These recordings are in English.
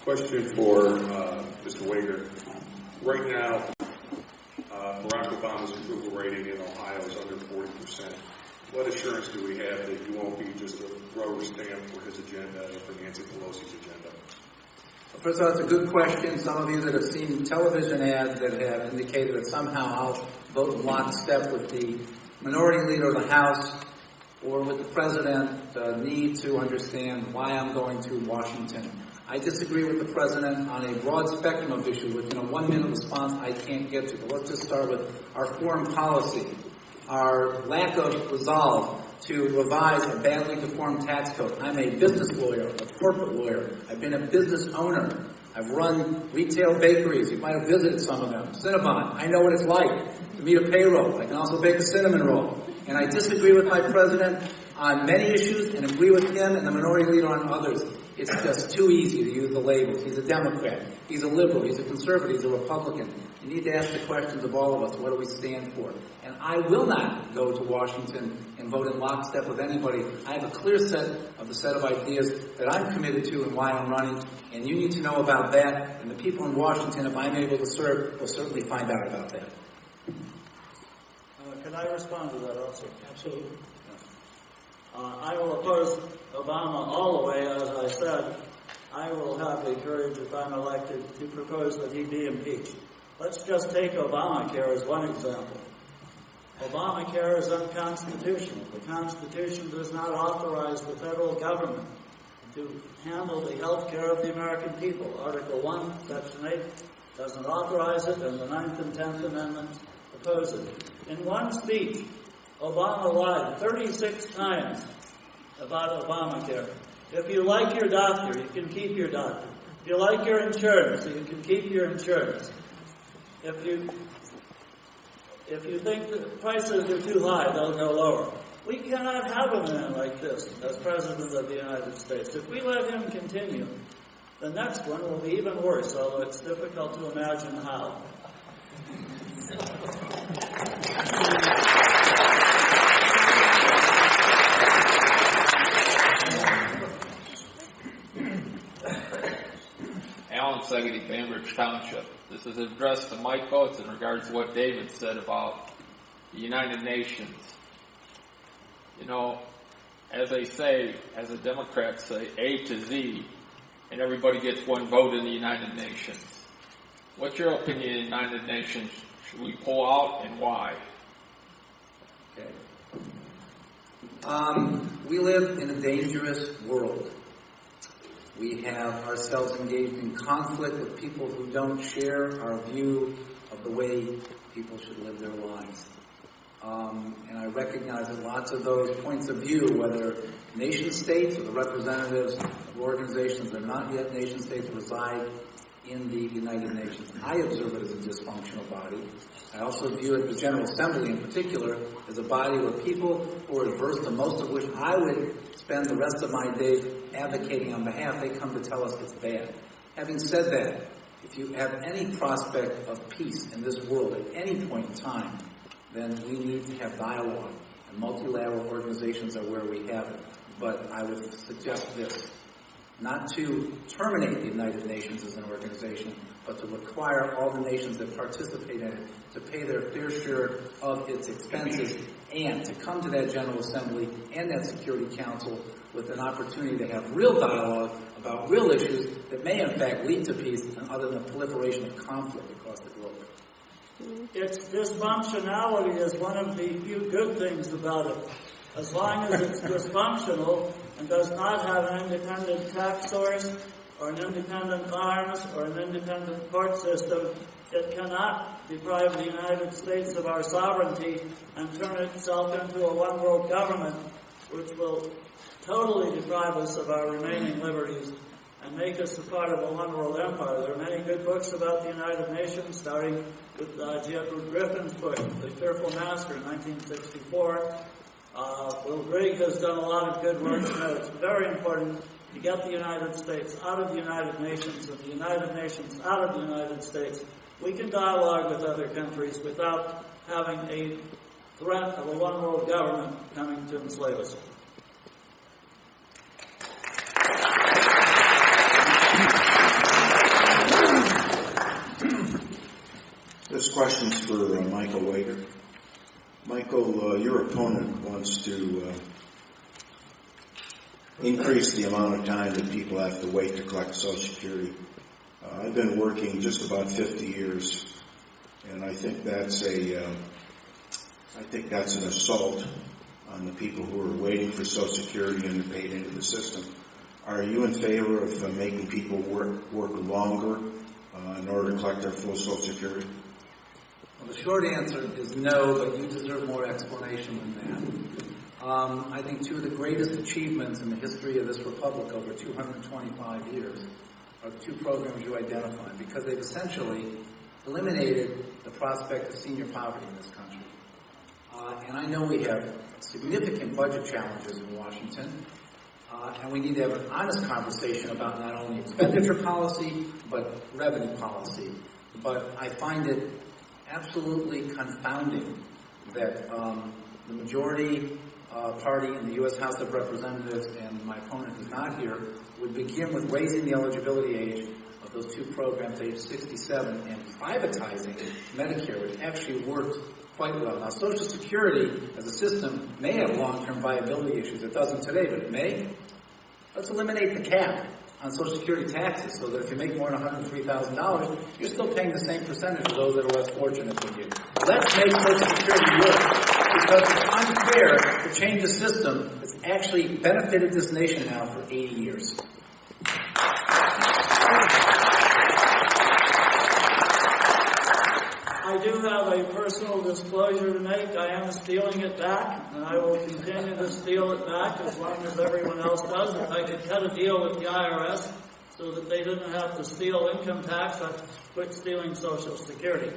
Question for Mr. Wager. Right now, Barack Obama's approval rating in Ohio is under 40%. What assurance do we have that you won't be just a rubber stamp for his agenda and for Nancy Pelosi's agenda? First of all, it's a good question. Some of you that have seen television ads that have indicated that somehow I'll vote in lockstep with the minority leader of the House or with the president need to understand why I'm going to Washington. I disagree with the president on a broad spectrum of issues, which in a 1-minute response I can't get to. But let's just start with our foreign policy, our lack of resolve to revise a badly deformed tax code. I'm a business lawyer, a corporate lawyer. I've been a business owner. I've run retail bakeries. You might have visited some of them. Cinnabon. I know what it's like to meet a payroll. I can also bake a cinnamon roll. And I disagree with my president on many issues and agree with him and the minority leader on others. It's just too easy to use the labels. He's a Democrat. He's a liberal. He's a conservative. He's a Republican. You need to ask the questions of all of us. What do we stand for? And I will not go to Washington and vote in lockstep with anybody. I have a clear set of ideas that I'm committed to and why I'm running. And you need to know about that. And the people in Washington, if I'm able to serve, will certainly find out about that. Can I respond to that also? Absolutely. I will oppose Obama all the way. As I said, I will have the courage, if I'm elected, to propose that he be impeached. Let's just take Obamacare as one example. Obamacare is unconstitutional. The Constitution does not authorize the federal government to handle the health care of the American people. Article 1, Section 8 doesn't authorize it, and the 9th and 10th Amendments oppose it. In one speech, Obama lied 36 times about Obamacare. If you like your doctor, you can keep your doctor. If you like your insurance, you can keep your insurance. If you think the prices are too high, they'll go lower. We cannot have a man like this as President of the United States. If we let him continue, the next one will be even worse, although it's difficult to imagine how. Alan Segedy, Bainbridge Township. This is addressed to Mike Coates in regards to what David said about the United Nations. You know, as they say, as the Democrats say, A to Z, and everybody gets one vote in the United Nations. What's your opinion of the United Nations? Should we pull out, and why? Okay. We live in a dangerous world. We have ourselves engaged in conflict with people who don't share our view of the way people should live their lives. And I recognize that lots of those points of view, whether nation states or the representatives of organizations that are not yet nation states, reside in the United Nations. I observe it as a dysfunctional body. I also view it, the General Assembly in particular, as a body where people who are adverse to most of which I would spend the rest of my days advocating on behalf, they come to tell us it's bad. Having said that, if you have any prospect of peace in this world at any point in time, then we need to have dialogue. And multilateral organizations are where we have it. But I would suggest this. Not to terminate the United Nations as an organization, but to require all the nations that participate in it to pay their fair share of its expenses and to come to that General Assembly and that Security Council with an opportunity to have real dialogue about real issues that may in fact lead to peace and other than the proliferation of conflict across the globe. Its dysfunctionality is one of the few good things about it. As long as it's dysfunctional and does not have an independent tax source or an independent arms or an independent court system, it cannot deprive the United States of our sovereignty and turn itself into a one-world government, which will totally deprive us of our remaining liberties and make us a part of a one-world empire. There are many good books about the United Nations, starting with G. Edward Griffin's book, The Fearful Master, in 1964. Will Grigg has done a lot of good work. You know, it's very important to get the United States out of the United Nations and the United Nations out of the United States. We can dialogue with other countries without having a threat of a one-world government coming to enslave us. questions for Michael Wager. Michael, your opponent wants to increase the amount of time that people have to wait to collect Social Security. I've been working just about 50 years, and I think that's an assault on the people who are waiting for Social Security and are paid into the system. Are you in favor of making people work longer in order to collect their full Social Security? Well, the short answer is no, but you deserve more explanation than that. I think two of the greatest achievements in the history of this republic over 225 years are the two programs you identified, because they've essentially eliminated the prospect of senior poverty in this country. And I know we have significant budget challenges in Washington, and we need to have an honest conversation about not only expenditure policy, but revenue policy. But I find it absolutely confounding that the majority party in the U.S. House of Representatives, and my opponent who's not here, would begin with raising the eligibility age of those two programs to age 67 and privatizing Medicare, which actually worked quite well. Now, Social Security as a system may have long-term viability issues. It doesn't today, but it may. Let's eliminate the cap on Social Security taxes so that if you make more than $103,000, you're still paying the same percentage of those that are less fortunate than you. Let's make Social Security work, because it's unfair to change a system that's actually benefited this nation now for 80 years. I do have a personal disclosure to make. I am stealing it back, and I will continue to steal it back as long as everyone else does. If I could cut a deal with the IRS so that they didn't have to steal income tax, I'd quit stealing Social Security.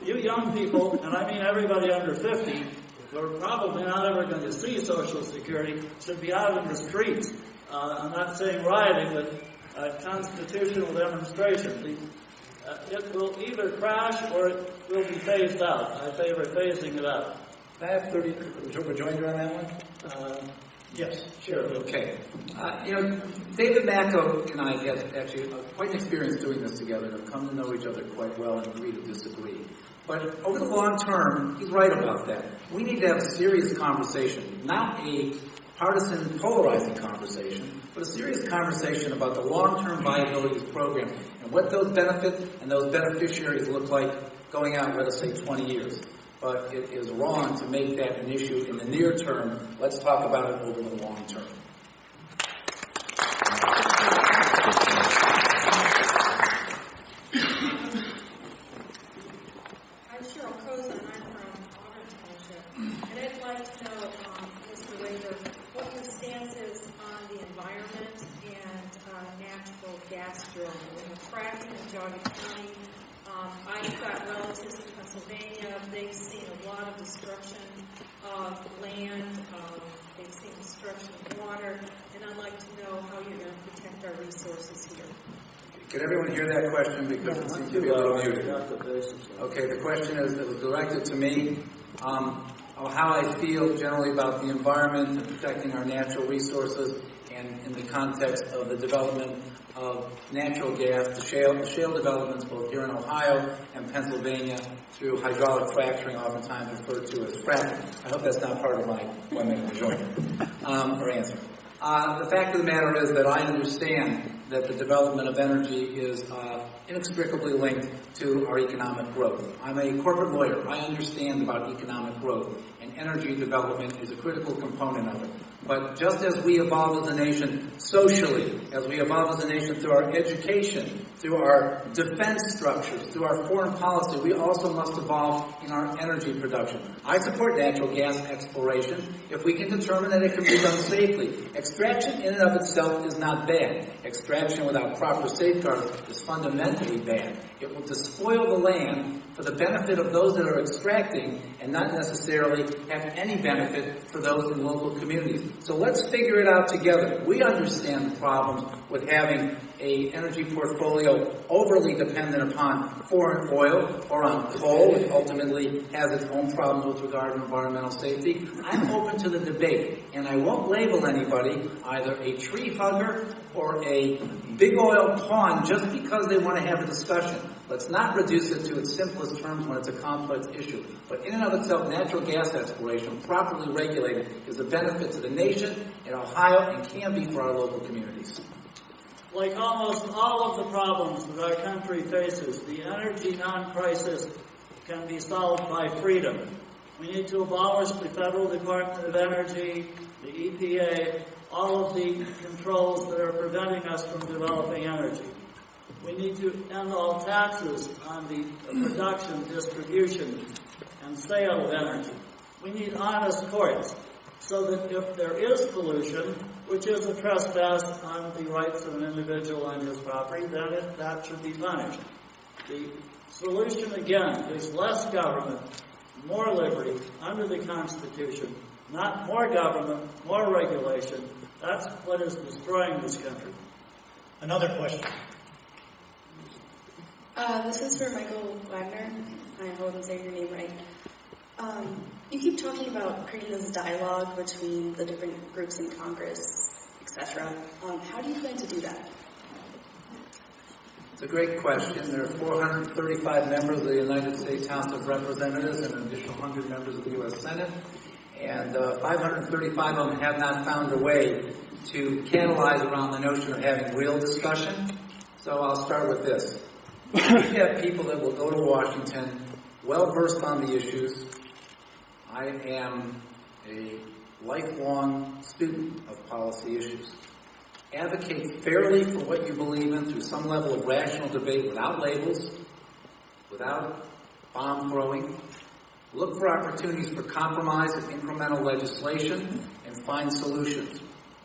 You young people, and I mean everybody under 50, who are probably not ever going to see Social Security, should be out in the streets. I'm not saying rioting, but constitutional demonstration. It will either crash or it will be phased out. I favor phasing it out. Can I have 30 rejoinder on that one? Yes, sure. Okay. David Macko and I had actually quite an experience doing this together and have come to know each other quite well and agree to disagree. But over the long term, he's right about that. We need to have a serious conversation, not a partisan, polarizing conversation, but a serious conversation about the long-term viability of this program and what those benefits and those beneficiaries look like going out, let us say, 20 years. But it is wrong to make that an issue in the near term. Let's talk about it over the long term. I'm Cheryl Kozan. I'm from Auburn Township. And I'd like to know, Mr. Wager, what your stance is on the environment and natural gas drilling. We have fracking in Geauga County. I've got relatives in Pennsylvania. They've seen a lot of destruction of land. They've seen destruction of water. And I'd like to know how you're going to protect our resources here. Can everyone hear that question? Because it seems to be a little muted. Okay, the question is, it was directed to me. How I feel generally about the environment and protecting our natural resources, and in the context of the development of natural gas, the shale developments both here in Ohio and Pennsylvania through hydraulic fracturing, oftentimes referred to as fracking. I hope that's not part of my 1 minute rejoinder or answer. The fact of the matter is that I understand that the development of energy is inextricably linked to our economic growth. I'm a corporate lawyer. I understand about economic growth, and energy development is a critical component of it. But just as we evolve as a nation socially, as we evolve as a nation through our education, through our defense structures, through our foreign policy, we also must evolve in our energy production. I support natural gas exploration if we can determine that it can be done safely. Extraction in and of itself is not bad. Extraction without proper safeguards is fundamentally bad. It will despoil the land for the benefit of those that are extracting and not necessarily have any benefit for those in local communities. So let's figure it out together. We understand the problems with having a energy portfolio overly dependent upon foreign oil or on coal, which ultimately has its own problems with regard to environmental safety. I'm open to the debate, and I won't label anybody either a tree hugger or a big oil pawn just because they want to have a discussion. Let's not reduce it to its simplest terms when it's a complex issue. But in and of itself, natural gas exploration, properly regulated, is a benefit to the nation, in Ohio, and can be for our local communities. Like almost all of the problems that our country faces, the energy non-crisis can be solved by freedom. We need to abolish the Federal Department of Energy, the EPA, all of the controls that are preventing us from developing energy. We need to end all taxes on the production, distribution, and sale of energy. We need honest courts so that if there is pollution, which is a trespass on the rights of an individual on his property, then that should be punished. The solution, again, is less government, more liberty under the Constitution, not more government, more regulation. That's what is destroying this country. Another question. This is for Michael Wagner. I hope I'm saying your name right. You keep talking about creating this dialogue between the different groups in Congress, etc. How do you plan to do that? It's a great question. There are 435 members of the United States House of Representatives and an additional 100 members of the U.S. Senate. And 535 of them have not found a way to catalyze around the notion of having real discussion. So I'll start with this. We have people that will go to Washington well-versed on the issues. I am a lifelong student of policy issues. Advocate fairly for what you believe in through some level of rational debate without labels, without bomb throwing. Look for opportunities for compromise and incremental legislation and find solutions.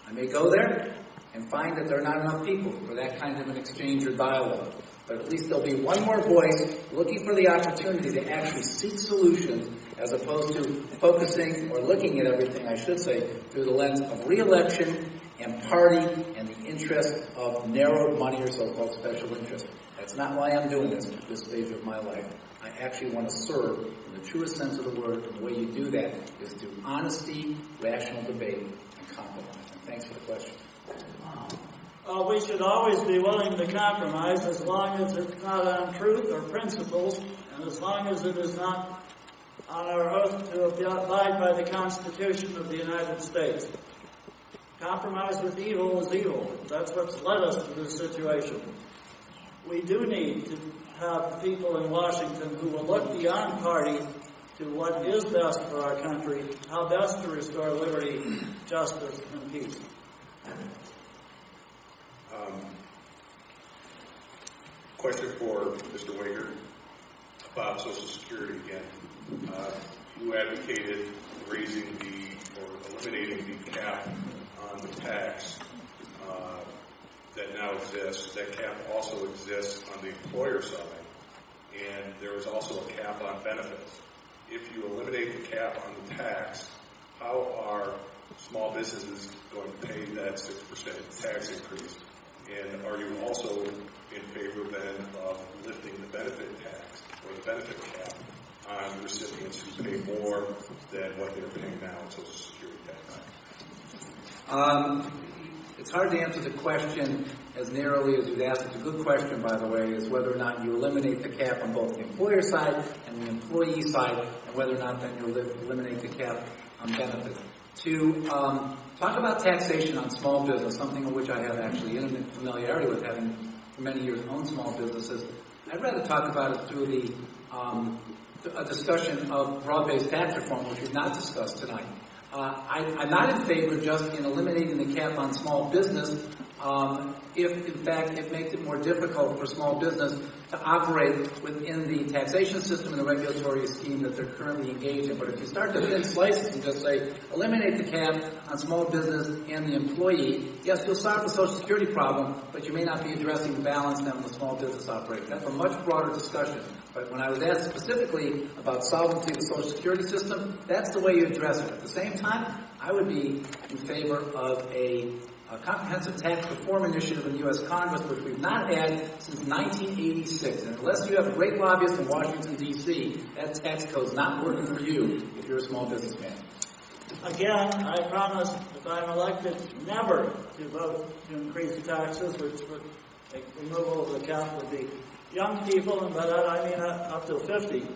I may go there and find that there are not enough people for that kind of an exchange or dialogue. But at least there'll be one more voice looking for the opportunity to actually seek solutions as opposed to focusing or looking at everything, I should say, through the lens of re-election and party and the interest of narrow money or so-called special interest. That's not why I'm doing this at this stage of my life. I actually want to serve in the truest sense of the word, and the way you do that is through honesty, rational debate, and compromise. And thanks for the question. We should always be willing to compromise as long as it's not on truth or principles, and as long as it is not on our oath to abide by the Constitution of the United States. Compromise with evil is evil. That's what's led us to this situation. We do need to have people in Washington who will look beyond party to what is best for our country, how best to restore liberty, justice, and peace. Question for Mr. Wager about Social Security again. You advocated raising or eliminating the cap on the tax that now exists. That cap also exists on the employer side, and there is also a cap on benefits. If you eliminate the cap on the tax, how are small businesses going to pay that 6% tax increase? And are you also in favor then of lifting the benefit tax or the benefit cap on recipients who pay more than what they're paying now in Social Security tax? It's hard to answer the question as narrowly as you'd ask. It's a good question, by the way, is whether or not you eliminate the cap on both the employer side and the employee side, and whether or not then you eliminate the cap on benefits. To talk about taxation on small business, something of which I have actually intimate familiarity with, having for many years owned small businesses, I'd rather talk about it through a discussion of broad-based tax reform, which we've not discussed tonight. I'm not in favor just in eliminating the cap on small business if, in fact, it makes it more difficult for small business to operate within the taxation system and the regulatory scheme that they're currently engaged in. But if you start to thin slices and just say, eliminate the cap on small business and the employee, yes, you'll solve the Social Security problem, but you may not be addressing the balance then with small business operation. That's a much broader discussion. But when I was asked specifically about solvency of the Social Security system, that's the way you address it. At the same time, I would be in favor of a a comprehensive tax reform initiative in the U.S. Congress, which we've not had since 1986. And unless you have a great lobbyist in Washington, D.C., that tax code's not working for you if you're a small businessman. Again, I promise, if I'm elected, never to vote to increase taxes, which would make removal of the cap would be young people, and by that I mean up to 50,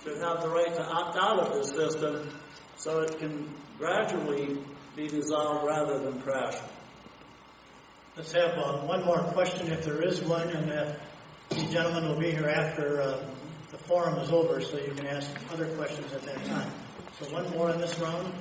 should have the right to opt out of this system so it can gradually be dissolved rather than crash. Let's have one more question if there is one, and these gentlemen will be here after the forum is over, so you can ask other questions at that time. So one more in this round.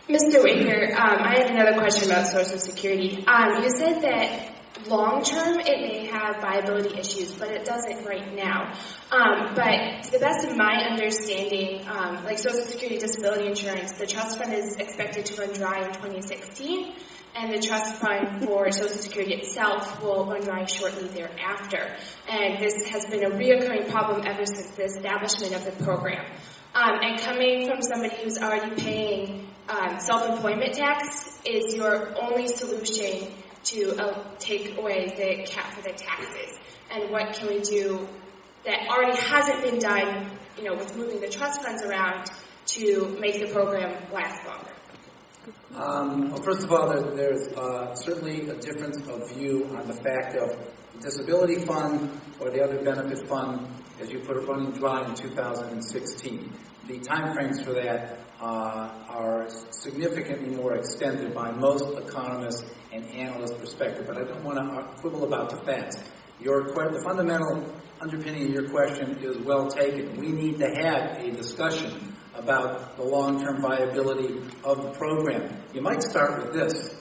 Mr. Wagner, I have another question about Social Security. You said that long term it may have viability issues, but it doesn't right now. But to the best of my understanding, like Social Security disability insurance, the trust fund is expected to run dry in 2016, and the trust fund for Social Security itself will run dry shortly thereafter. And this has been a reoccurring problem ever since the establishment of the program. And coming from somebody who's already paying self-employment tax, is your only solution to take away the cap for the taxes? And what can we do that already hasn't been done, with moving the trust funds around to make the program last longer? Well, first of all, there's certainly a difference of view on the fact of the disability fund or the other benefit fund, as you put it, running dry in 2016. The timeframes for that are significantly more extended by most economists and analysts' perspective, but I don't want to quibble about the facts. The fundamental underpinning of your question is well taken. We need to have a discussion about the long-term viability of the program. You might start with this.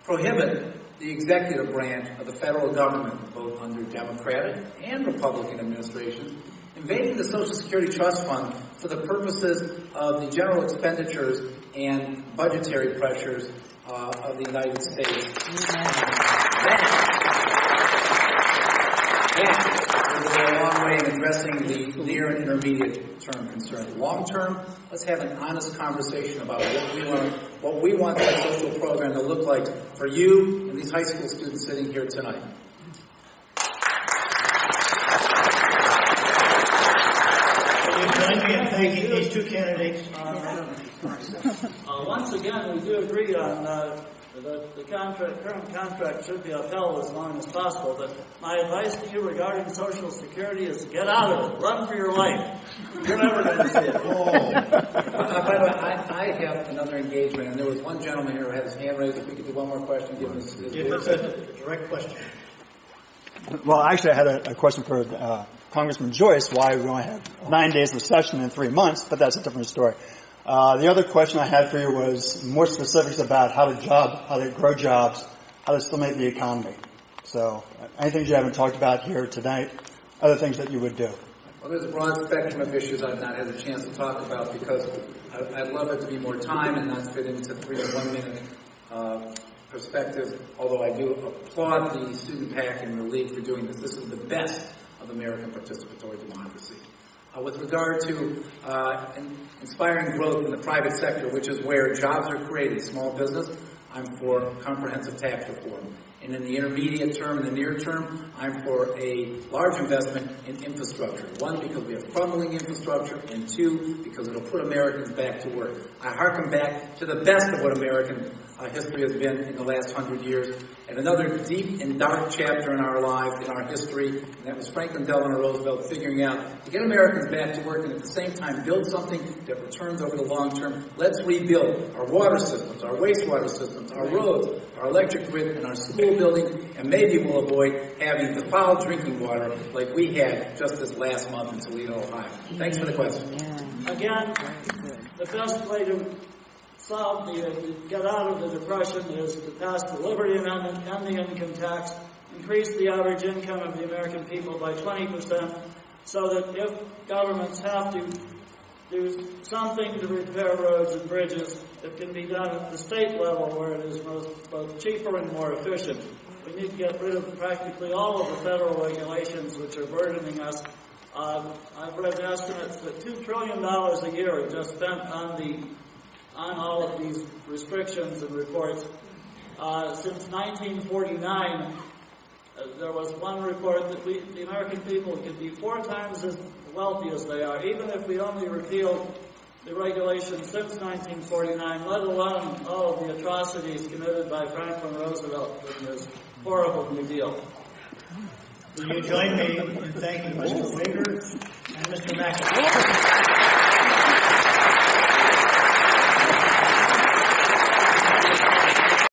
Prohibit the executive branch of the federal government, both under Democratic and Republican administrations, invading the Social Security Trust Fund for the purposes of the general expenditures and budgetary pressures of the United States. That will go a long way in addressing the near and intermediate term concern. Long term, let's have an honest conversation about what we want that social program to look like for you and these high school students sitting here tonight. Join me in thanking these two candidates. Once again, we do agree on the current contract should be upheld as long as possible, but my advice to you regarding Social Security is get out of it. Run for your life. You're never going to see it. By the way, I have another engagement, and there was one gentleman here who had his hand raised. If we could do one more question, give him his It's a direct question. Well, actually, I had a question for Congressman Joyce, why we only have 9 days of session in 3 months, but that's a different story. The other question I had for you was more specifics about how to grow jobs, how to stimulate the economy. So, anything you haven't talked about here tonight, other things that you would do. Well, there's a broad spectrum of issues I've not had a chance to talk about because I'd love it to be more time and not fit into 3 or 1 minute perspective, although I do applaud the student PAC and the League for doing this. This is the best of American participatory democracy. With regard to inspiring growth in the private sector, which is where jobs are created, small business, I'm for comprehensive tax reform. And in the intermediate term and the near term, I'm for a large investment in infrastructure. 1, because we have crumbling infrastructure, and 2, because it'll put Americans back to work. I hearken back to the best of what American history has been in the last 100 years, and another deep and dark chapter in our lives, in our history, and that was Franklin Delano Roosevelt figuring out to get Americans back to work and at the same time build something that returns over the long term. Let's rebuild our water systems, our wastewater systems, our roads, our electric grid, and our school building, and maybe we'll avoid having the foul drinking water like we had just this last month in Toledo, Ohio. Thanks for the question. Again, the best way to get out of the Depression is to pass the Liberty Amendment and the income tax, increase the average income of the American people by 20%, so that if governments have to do something to repair roads and bridges, it can be done at the state level where it is both cheaper and more efficient. We need to get rid of practically all of the federal regulations which are burdening us. I've read estimates that $2 trillion a year are just spent on the on all of these restrictions and reports. Since 1949, there was one report that the American people could be 4 times as wealthy as they are, even if we only repealed the regulations since 1949, let alone all of the atrocities committed by Franklin Roosevelt in his horrible New Deal. Will you join me in thanking Mr. Wager and Mr. McAfee?